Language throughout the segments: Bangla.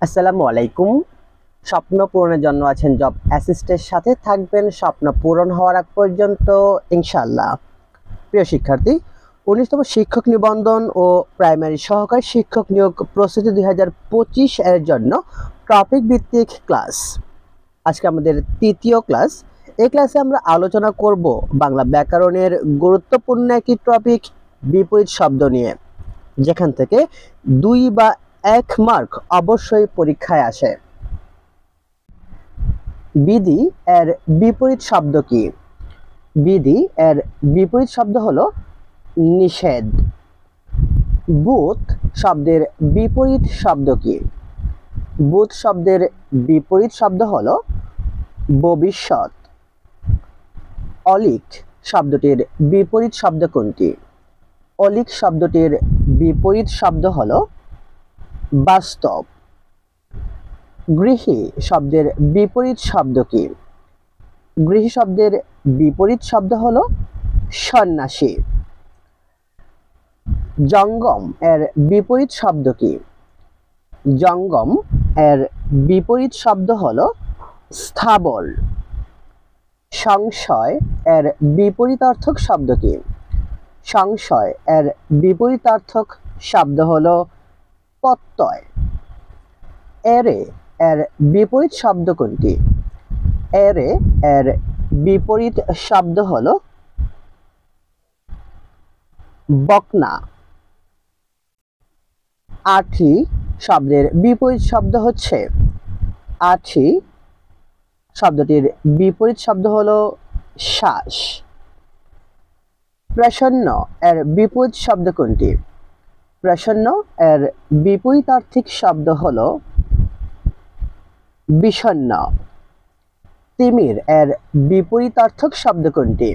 আসসালামু আলাইকুম। স্বপ্ন পূরণের জন্য আছেন জব অ্যাসিস্টের সাথে থাকবেন স্বপ্ন পূরণ হওয়ার আগ পর্যন্ত ইনশাআল্লাহ। প্রিয় শিক্ষার্থী, ১৯তম শিক্ষক নিবন্ধন ও প্রাইমারি সহকারী শিক্ষক নিয়োগ প্রস্তুতি ২০২৫ এর জন্য টপিক ভিত্তিক ক্লাস। আজকে আমাদের তৃতীয় ক্লাস। এই ক্লাসে আমরা আলোচনা করব বাংলা ব্যাকরণের গুরুত্বপূর্ণ একটি টপিক বিপরীত শব্দ নিয়ে, যেখান থেকে ২ বা ১ মার্ক অবশ্যই পরীক্ষায় আসে। বিধি এর বিপরীত শব্দ কি? বিধি এর বিপরীত শব্দ হলো নিষেধ। বুৎ শব্দের বিপরীত শব্দ কি? বুৎ শব্দের বিপরীত শব্দ হলো ভবিষ্যৎ। অলিক শব্দটির বিপরীত শব্দ কোনটি? অলিক শব্দটির বিপরীত শব্দ হলো বাস্তব। গৃহী শব্দের বিপরীত শব্দ কি? গৃহী শব্দের বিপরীত শব্দ হলো সন্ন্যাসী। জঙ্গম এর বিপরীত শব্দ কি? জঙ্গম এর বিপরীত শব্দ হলো স্থাবর। সংশয় এর বিপরীতার্থক শব্দ কি? সংশয় এর বিপরীতার্থক শব্দ হলো প্রত্যয়। এরে এর বিপরীত শব্দ কোনটি? এরে এর বিপরীত শব্দ হলো বকনা। আঠি শব্দের বিপরীত শব্দ হচ্ছে আঠি শব্দটির বিপরীত শব্দ হলো শ্বাস। প্রসন্ন এর বিপরীত শব্দ কোনটি? প্রসন্ন এর বিপরীতার্থিক শব্দ হলো বিষণ্ণ। তিমির এর বিপরীতার্থক শব্দ কোনটি?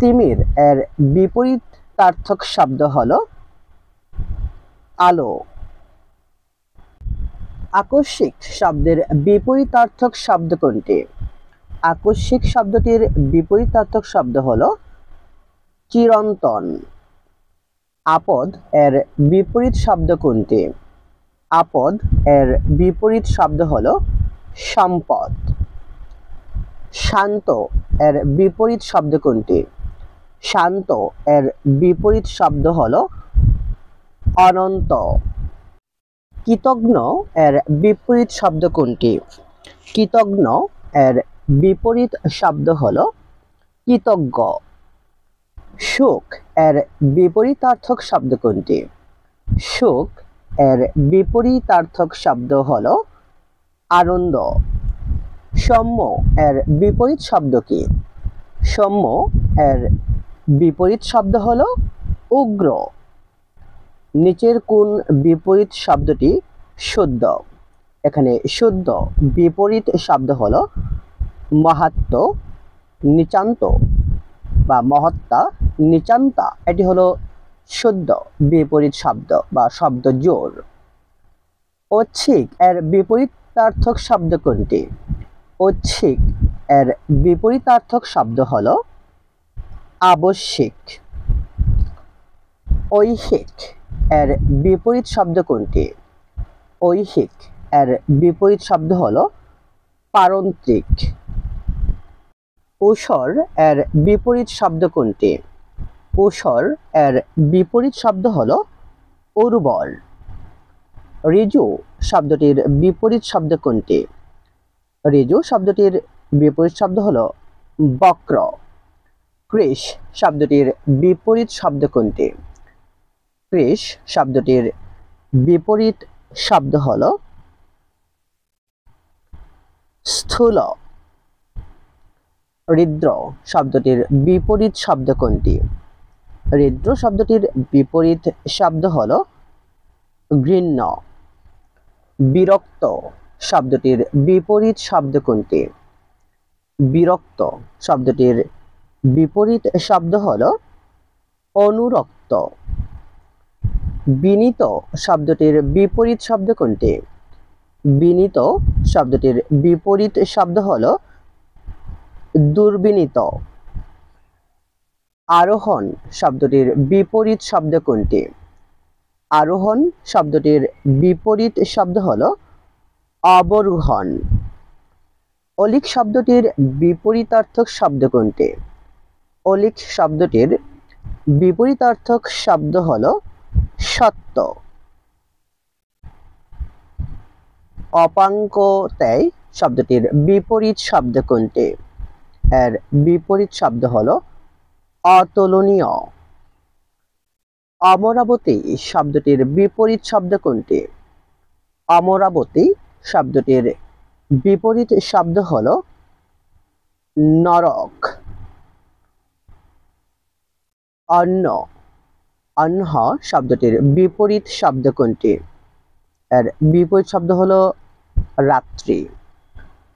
তিমির এর বিপরীতার্থক শব্দ হলো আলো। আকস্মিক শব্দের বিপরীতার্থক শব্দ কোনটি? আকস্মিক শব্দটির বিপরীতার্থক শব্দ হলো চিরন্তন। আপদ এর বিপরীত শব্দ কোনটি? আপদ এর বিপরীত শব্দ হলো সম্পদ। শান্ত এর বিপরীত শব্দ কোনটি? শান্ত এর বিপরীত শব্দ হলো অনন্ত। কৃতজ্ঞ এর বিপরীত শব্দ কোনটি? কৃতজ্ঞ এর বিপরীত শব্দ হলো কৃতজ্ঞ। সুখ এর বিপরীতার্থক শব্দ কোনটি? সুখ এর বিপরীতার্থক শব্দ হলো আনন্দ। সৌম্য এর বিপরীত শব্দ কি? সৌম্য এর বিপরীত শব্দ হলো উগ্র। নিচের কোন বিপরীত শব্দটি শুদ্ধ? এখানে শুদ্ধ বিপরীত শব্দ হলো মাহাত্ম্য, নিচান্ত বা মহত্তা, নিচান্তা। এটি হলো শুদ্ধ বিপরীত শব্দ বা শব্দ জোড়। ঐচ্ছিক এর বিপরীতার্থক শব্দ কোনটি? ঐচ্ছিক এর বিপরীতার্থক শব্দ হলো আবশ্যিক। ঐহিক এর বিপরীত শব্দ কোনটি? ঐহিক এর বিপরীত শব্দ হলো পারন্ত্রিক। ঊষর এর বিপরীত শব্দ কোনটি? ঊষর এর বিপরীত শব্দ হলো উর্বর। ঋজু শব্দটির বিপরীত শব্দ কোনটি? ঋজু শব্দটির বিপরীত শব্দ হলো বক্র। কৃশ শব্দটির বিপরীত শব্দ কোনটি? কৃশ শব্দটির বিপরীত শব্দ হলো স্থূল। হৃদ্র শব্দটির বিপরীত শব্দ কোনটি? হৃদ্র শব্দটির বিপরীত শব্দ হলো ঘৃণ্য। বিরক্ত শব্দটির বিপরীত শব্দ কোনটি? বিরক্ত শব্দটির বিপরীত শব্দ হলো অনুরক্ত। বিনীত শব্দটির বিপরীত শব্দ কোনটি? বিনীত শব্দটির বিপরীত শব্দ হলো দুর্বিনীত। আরোহণ শব্দটির বিপরীত শব্দ কোনটি? আরোহণ শব্দটির বিপরীত শব্দ হলো অবরোহণ। অলিক শব্দটির বিপরীতার্থক শব্দ কোনটি? অলিক শব্দটির বিপরীতার্থক শব্দ হলো সত্য। অপাঙ্ক্তেয় শব্দটির বিপরীত শব্দ কোনটি? এর বিপরীত শব্দ হলো অতুলনীয়। অমরাবতী শব্দটির বিপরীত শব্দ কোনটি? অমরাবতী শব্দটির বিপরীত শব্দ হলো নরক। অন্য অহ্ন শব্দটির বিপরীত শব্দ কোনটি? এর বিপরীত শব্দ হলো রাত্রি।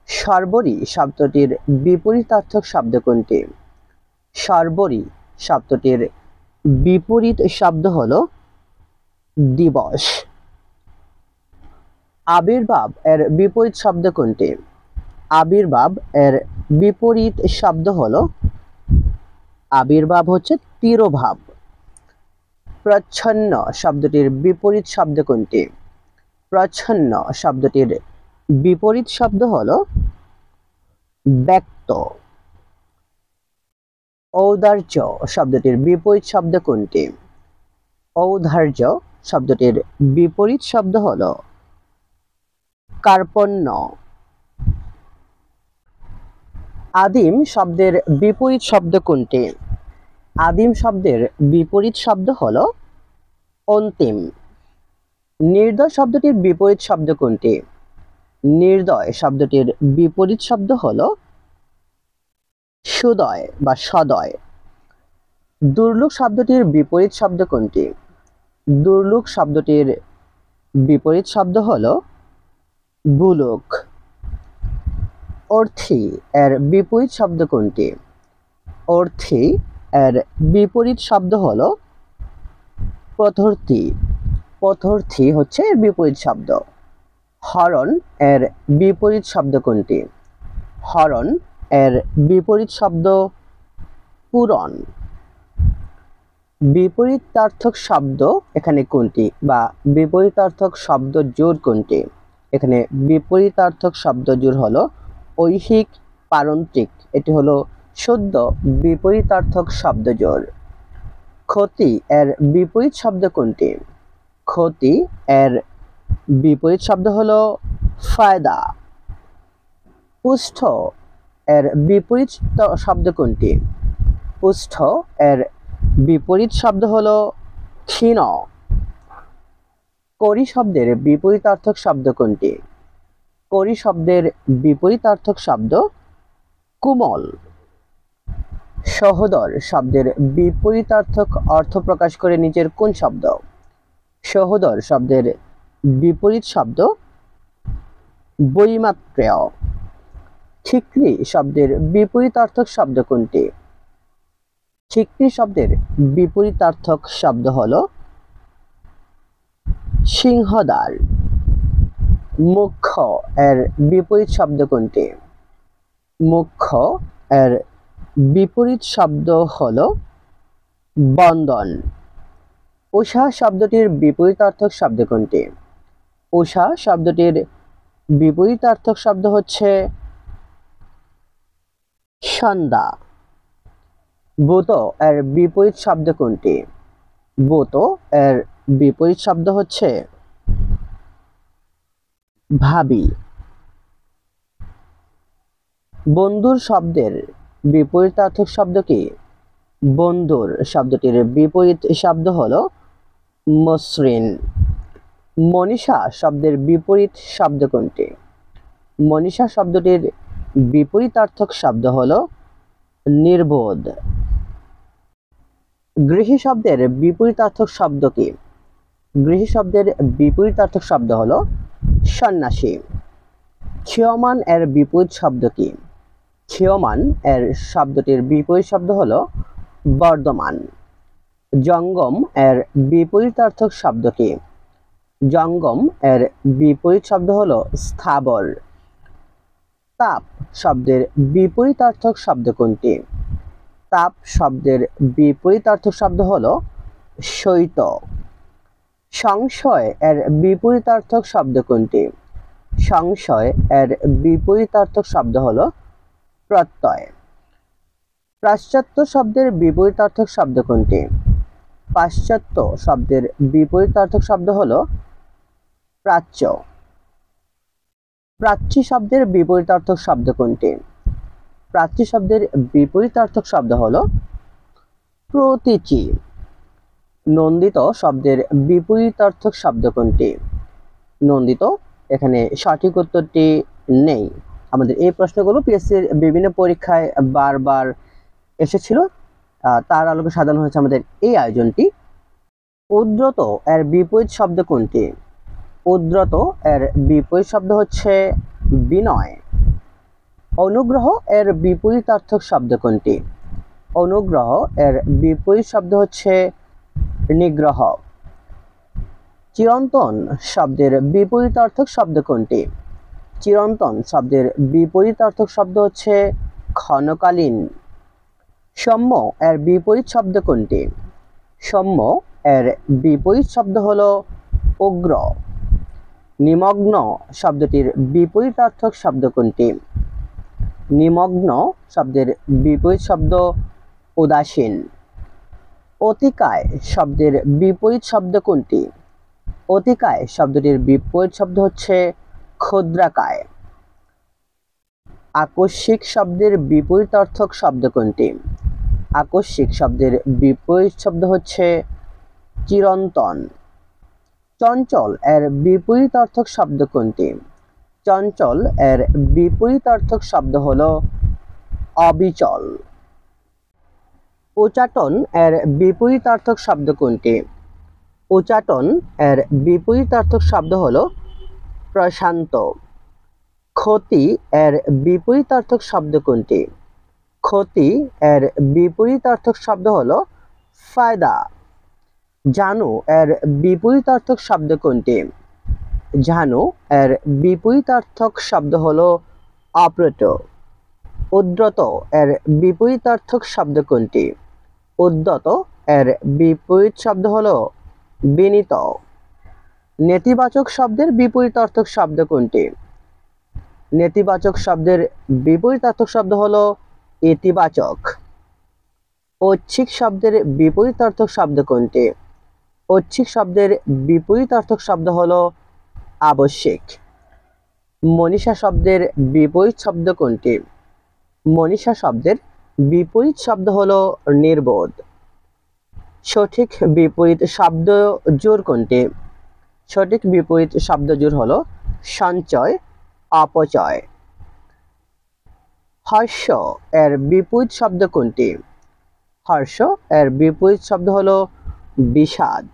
শর্বরী শব্দটির বিপরীতার্থক শব্দ কোনটি? শর্বরী শব্দটির বিপরীত শব্দ হলো দিবস। আবির্ভাব এর বিপরীত শব্দ কোনটি? আবির্ভাব এর বিপরীত শব্দ হলো আবির্ভাব হচ্ছে তিরোভাব। প্রচ্ছন্ন শব্দটির বিপরীত শব্দ কোনটি? প্রচ্ছন্ন শব্দটির বিপরীত শব্দ হলো ব্যক্ত। ঔদার্য শব্দটির বিপরীত শব্দ কোনটি? ঔদার্য শব্দটির বিপরীত শব্দ হলো কার্পণ্য। আদিম শব্দের বিপরীত শব্দ কোনটি? আদিম শব্দের বিপরীত শব্দ হলো অন্তিম। নির্দয় শব্দটির বিপরীত শব্দ কোনটি? নির্দয় শব্দটির বিপরীত শব্দ হলো সুদয় বা সদয়। দুর্লুক শব্দটির বিপরীত শব্দ কোনটি? দুর্লুক শব্দটির বিপরীত শব্দ হলো বুলুক। অর্থী এর বিপরীত শব্দ কোনটি? অর্থী এর বিপরীত শব্দ হলো পথর্থী। পথর্থী হচ্ছে এর বিপরীত শব্দ। হরণ এর বিপরীত শব্দ কোনটি? হরণ এর বিপরীত শব্দ পূরণ। বিপরীতার্থক শব্দ এখানে কোনটি বা বিপরীতার্থক শব্দ জোড় কোনটি? এখানে বিপরীতার্থক শব্দ জোড় হলো ঐহিক পারন্ত্রিক। এটি হলো শুদ্ধ বিপরীতার্থক শব্দ জোড়। ক্ষতি এর বিপরীত শব্দ কোনটি? ক্ষতি এর বিপরীত শব্দ হলো ফায়দা। পুষ্ঠ এর বিপরীত শব্দ কোনটি? পুষ্ঠ এর বিপরীত শব্দ হলো ক্ষীণ। করি শব্দের বিপরীতার্থক শব্দ কোনটি? করি শব্দের বিপরীতার্থক শব্দ কোমল। সহোদর শব্দের বিপরীতার্থক অর্থ প্রকাশ করে নিচের কোন শব্দ? সহোদর শব্দের বিপরীত শব্দ বৈমাত্রেয়। ঠিকরি শব্দের বিপরীতার্থক শব্দ কোনটি? ঠিকরি শব্দের বিপরীতার্থক শব্দ হলো সিংহদ্বার। মুখ্য এর বিপরীত শব্দ কোনটি? মুখ্য এর বিপরীত শব্দ হলো বন্দন। উষা শব্দটির বিপরীতার্থক শব্দ কোনটি? উষা শব্দটির বিপরীতার্থক শব্দ হচ্ছে সন্ধ্যা। বুত এর বিপরীত শব্দ কোনটি? বুত এর বিপরীত শব্দ হচ্ছে ভাবি। বন্ধুর শব্দের বিপরীতার্থক শব্দ কি? বন্ধুর শব্দটির বিপরীত শব্দ হলো মসৃণ। মনীষা শব্দের বিপরীত শব্দ কোনটি? মনীষা শব্দটির বিপরীতার্থক শব্দ হলো নির্বোধ। গৃহী শব্দের বিপরীতার্থক শব্দ কি? গৃহী শব্দের বিপরীতার্থক শব্দ হলো সন্ন্যাসী। ক্ষীয়মান এর বিপরীত শব্দ কি? ক্ষীয়মান এর শব্দটির বিপরীত শব্দ হলো বর্ধমান। জঙ্গম এর বিপরীতার্থক শব্দ কি? জঙ্গম এর বিপরীত শব্দ হলো স্থাবর। তাপ শব্দের বিপরীতার্থক শব্দ কোনটি? তাপ শব্দের বিপরীতার্থক শব্দ হলো শৈত্য। সংশয় এর বিপরীতার্থক শব্দ কোনটি? সংশয় এর বিপরীতার্থক শব্দ হলো প্রত্যয়। পাশ্চাত্য শব্দের বিপরীতার্থক শব্দ কোনটি? পাশ্চাত্য শব্দের বিপরীতার্থক শব্দ হলো প্রাচ্য। প্রাচ্যী শব্দের বিপরীতার্থক শব্দ কোনটি? প্রাচ্যী শব্দের বিপরীতার্থক শব্দ হলো প্রতীচী। নন্দিত শব্দের বিপরীতার্থক শব্দ কোনটি? নন্দিত, এখানে সঠিক উত্তরটি নেই। আমাদের এই প্রশ্নগুলো পিএসসির বিভিন্ন পরীক্ষায় বারবার এসেছিল, তার আলোকে সাজানো হয়েছে আমাদের এই আয়োজনটি। উদ্যত এর বিপরীত শব্দ কোনটি? উদ্যত এর বিপরীত শব্দ হচ্ছে বিনয়। অনুগ্রহ এর বিপরীতার্থক শব্দ কোনটি? অনুগ্রহ এর বিপরীত শব্দ হচ্ছে নিগ্রহ। চিরন্তন শব্দের বিপরীতার্থক শব্দ কোনটি? চিরন্তন শব্দের বিপরীতার্থক শব্দ হচ্ছে ক্ষণকালীন। সৌম্য এর বিপরীত শব্দ কোনটি? সৌম্য এর বিপরীত শব্দ হলো উগ্র। নিমগ্ন শব্দটির বিপরীতার্থক শব্দ কোনটি? নিমগ্ন শব্দের বিপরীত শব্দ উদাসীন। অতিকায় শব্দের বিপরীত শব্দ কোনটি? অতিকায় শব্দটির বিপরীত শব্দ হচ্ছে ক্ষুদ্রাকায়। আকস্মিক শব্দের বিপরীতার্থক শব্দ কোনটি? আকস্মিক শব্দের বিপরীত শব্দ হচ্ছে চিরন্তন। চঞ্চল এর বিপরীতার্থক শব্দ কোনটি? চঞ্চল এর বিপরীতার্থক শব্দ হলো অবিচল। উচাটন এর বিপরীতার্থক শব্দ কোনটি? উচাটন এর বিপরীতার্থক শব্দ হলো প্রশান্ত। ক্ষতি এর বিপরীতার্থক শব্দ কোনটি? ক্ষতি এর বিপরীতার্থক শব্দ হলো ফায়দা। জানু এর বিপরীতার্থক শব্দ কোনটি? জানু এর বিপরীতার্থক শব্দ হলো অপ্রত। উদ্ধত এর বিপরীতার্থক শব্দ কোনটি? উদ্ধত এর বিপরীত শব্দ হলো বিনীত। নেতিবাচক শব্দের বিপরীতার্থক শব্দ কোনটি? নেতিবাচক শব্দের বিপরীতার্থক শব্দ হলো ইতিবাচক। ঐচ্ছিক শব্দের বিপরীতার্থক শব্দ কোনটি? ঐচ্ছিক শব্দের বিপরীতার্থক শব্দ হলো আবশ্যিক। মনীষা শব্দের বিপরীত শব্দ কোনটি? মনীষা শব্দের বিপরীত শব্দ হলো নির্বোধ। সঠিক বিপরীত শব্দ জোড় কোনটি? সঠিক বিপরীত শব্দ জোড় হলো সঞ্চয়, অপচয়। হর্ষ এর বিপরীত শব্দ কোনটি? হর্ষ এর বিপরীত শব্দ হলো বিষাদ।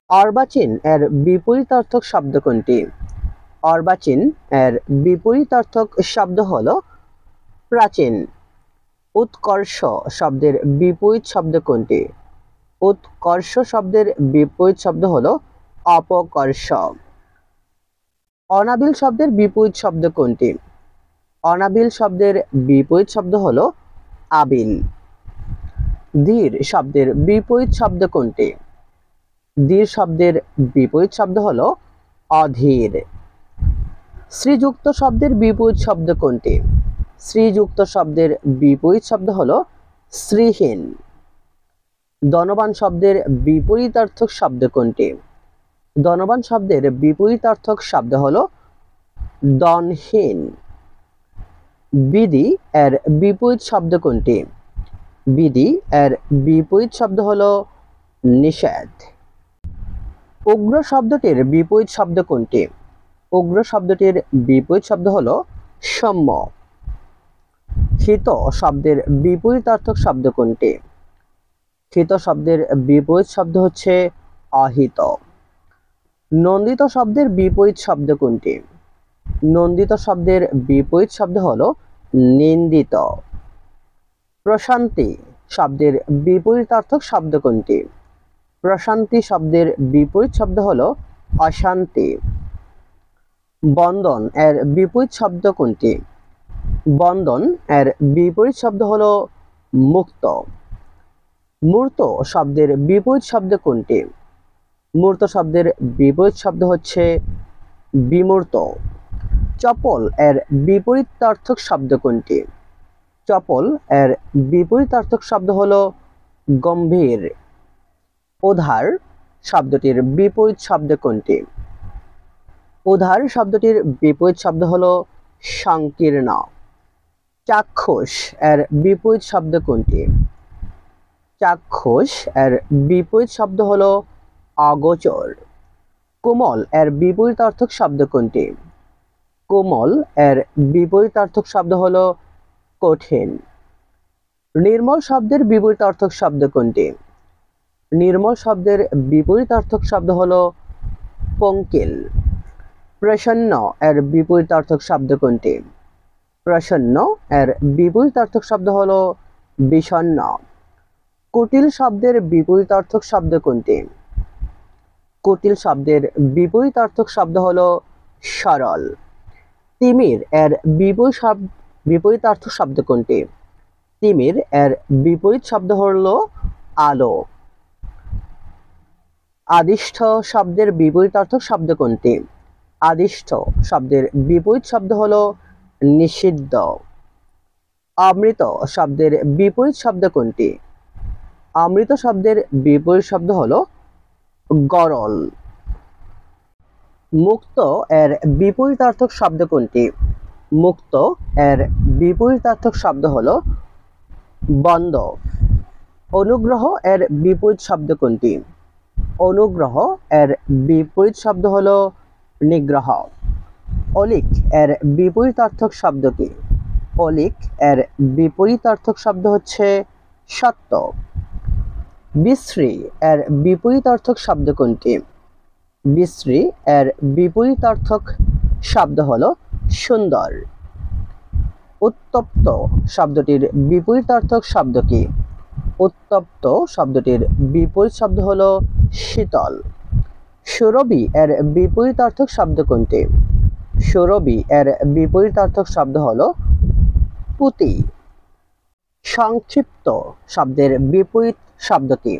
অর্বাচীন এর বিপরীতার্থক শব্দ কোনটি? অর্বাচীন এর বিপরীতার্থক শব্দ হলো প্রাচীন। উৎকর্ষ শব্দের বিপরীত শব্দ কোনটি? উৎকর্ষ শব্দের বিপরীত শব্দ হলো অপকর্ষ। অনাবিল শব্দের বিপরীত শব্দ কোনটি? অনাবিল শব্দের বিপরীত শব্দ হলো আবিল। ধীর শব্দের বিপরীত শব্দ কোনটি? ধীর শব্দের বিপরীত শব্দ হলো অধীর। শ্রীযুক্ত শব্দের বিপরীত শব্দ কোনটি? শ্রীযুক্ত শব্দের বিপরীত শব্দ হলো শ্রীহীন। ধনবান শব্দের বিপরীতার্থক শব্দ কোনটি? ধনবান শব্দের বিপরীতার্থক শব্দ হলো ধনহীন। বিধি এর বিপরীত শব্দ কোনটি? বিধি এর বিপরীত শব্দ হলো নিষেধ। উগ্র শব্দটির বিপরীত শব্দ কোনটি? উগ্র শব্দটির বিপরীত শব্দ হলো সৌম্য। হিত শব্দের বিপরীতার্থক শব্দ কোনটি? হিত শব্দের বিপরীত শব্দ হচ্ছে অহিত। নন্দিত শব্দের বিপরীত শব্দ কোনটি? নন্দিত শব্দের বিপরীত শব্দ হলো নিন্দিত। প্রশান্তি শব্দের বিপরীতার্থক শব্দ কোনটি? প্রশান্তি শব্দের বিপরীত শব্দ হলো অশান্তি। বন্ধন এর বিপরীত শব্দ কোনটি? বন্ধন এর বিপরীত শব্দ হলো মুক্ত। মূর্ত শব্দের বিপরীত শব্দ কোনটি? মূর্ত শব্দের বিপরীত শব্দ হচ্ছে বিমূর্ত। চপল এর বিপরীতার্থক শব্দ কোনটি? চপল এর বিপরীতার্থক শব্দ হলো গম্ভীর। উদার শব্দটির বিপরীত শব্দ কোনটি? উদার শব্দটির বিপরীত শব্দ হলো সংকীর্ণ। চাক্ষুষ এর বিপরীত শব্দ কোনটি? চাক্ষুষ এর বিপরীত শব্দ হলো অগোচর। কোমল এর বিপরীতার্থক শব্দ কোনটি? কোমল এর বিপরীতার্থক শব্দ হলো কঠিন। নির্মল শব্দের বিপরীতার্থক শব্দ কোনটি? নির্মল শব্দের বিপরীতার্থক শব্দ হলো পঙ্কিল। প্রসন্ন এর বিপরীতার্থক শব্দ কোনটি? প্রসন্ন এর বিপরীতার্থক শব্দ হলো বিষণ্ণ। কুটিল শব্দের বিপরীতার্থক শব্দ কোনটি? কুটিল শব্দের বিপরীতার্থক শব্দ হলো সরল। তিমির এর বিপরীতার্থক শব্দ কোনটি? তিমির এর বিপরীত শব্দ হলো আলো। আদিষ্ঠ শব্দের বিপরীতার্থক শব্দ কোনটি? আদিষ্ঠ শব্দের বিপরীত শব্দ হলো নিষিদ্ধ। অমৃত শব্দের বিপরীত শব্দ কোনটি? অমৃত শব্দের বিপরীত শব্দ হলো গরল। মুক্ত এর বিপরীতার্থক শব্দ কোনটি? মুক্ত এর বিপরীতার্থক শব্দ হলো বন্ধ। অনুগ্রহ এর বিপরীত শব্দ কোনটি? অনুগ্রহ এর বিপরীত শব্দ হলো নিগ্রহ। অলিক এর বিপরীতার্থক শব্দ কি? অলিক এর বিপরীতার্থক শব্দ হচ্ছে সত্য। বিশ্রী এর বিপরীতার্থক শব্দ কোনটি? বিশ্রী এর বিপরীতার্থক শব্দ হলো সুন্দর। উত্তপ্ত শব্দটির বিপরীতার্থক শব্দ কি? উত্তপ্ত শব্দটির বিপরীত শব্দ হলো শীতল। সুরভি এর বিপরীতার্থক শব্দ কোনটি? সুরভি এর বিপরীতার্থক শব্দ হলো পুঁতি। সংক্ষিপ্ত শব্দের বিপরীত শব্দ কি?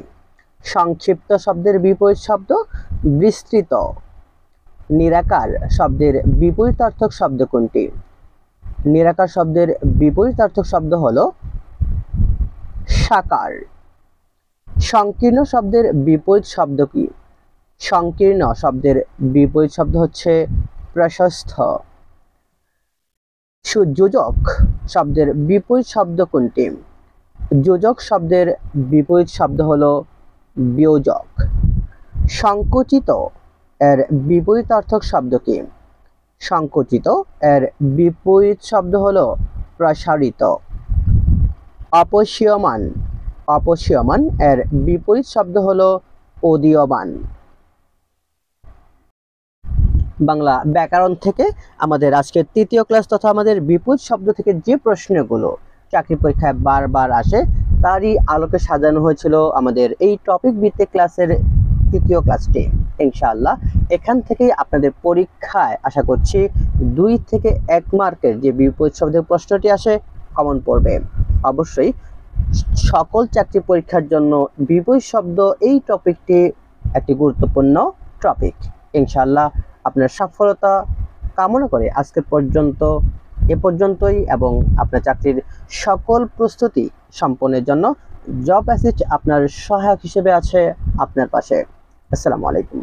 সংক্ষিপ্ত শব্দের বিপরীত শব্দ বিস্তৃত। নিরাকার শব্দের বিপরীতার্থক শব্দ কোনটি? নিরাকার শব্দের বিপরীতার্থক শব্দ হলো সাকার। সংকীর্ণ শব্দের বিপরীত শব্দ কি? সংকীর্ণ শব্দের বিপরীত শব্দ হচ্ছে প্রশস্ত। সুযোজক শব্দের বিপরীত শব্দ কোনটি? যোজক শব্দের বিপরীত শব্দ হলো বিয়োজক। সংকুচিত এর বিপরীতার্থক শব্দ কি? সংকুচিত এর বিপরীত শব্দ হলো প্রসারিত। অপসীয়মান, অপসীয়মান এর বিপরীত শব্দ হলো উদীয়মান। বাংলা ব্যাকরণ থেকে আমাদের আজকের তৃতীয় ক্লাস তথা আমাদের বিপরীত শব্দ থেকে যে প্রশ্নগুলো চাকরি পরীক্ষায় বারবার আসে তারই আলোকে সাজানো হয়েছিল আমাদের এই টপিক ভিত্তিক ক্লাসের তৃতীয় ক্লাসটি। ইনশাআল্লাহ এখান থেকেই আপনাদের পরীক্ষায় আশা করছি 2 থেকে 1 মার্কের যে বিপরীত শব্দের প্রশ্নটি আসে কমন পড়বে। অবশ্যই সকল চাকরি পরীক্ষার জন্য বিপরীত শব্দ এই টপিকটি একটি গুরুত্বপূর্ণ টপিক। ইনশাআল্লাহ আপনার সফলতা কামনা করে আজকে পর্যন্ত এ পর্যন্তই এবং আপনার চাকরির সকল প্রস্তুতি সম্পন্নের জন্য জব অ্যাসিস্ট আপনার সহায়ক হিসেবে আছে আপনার পাশে। আসসালামু আলাইকুম।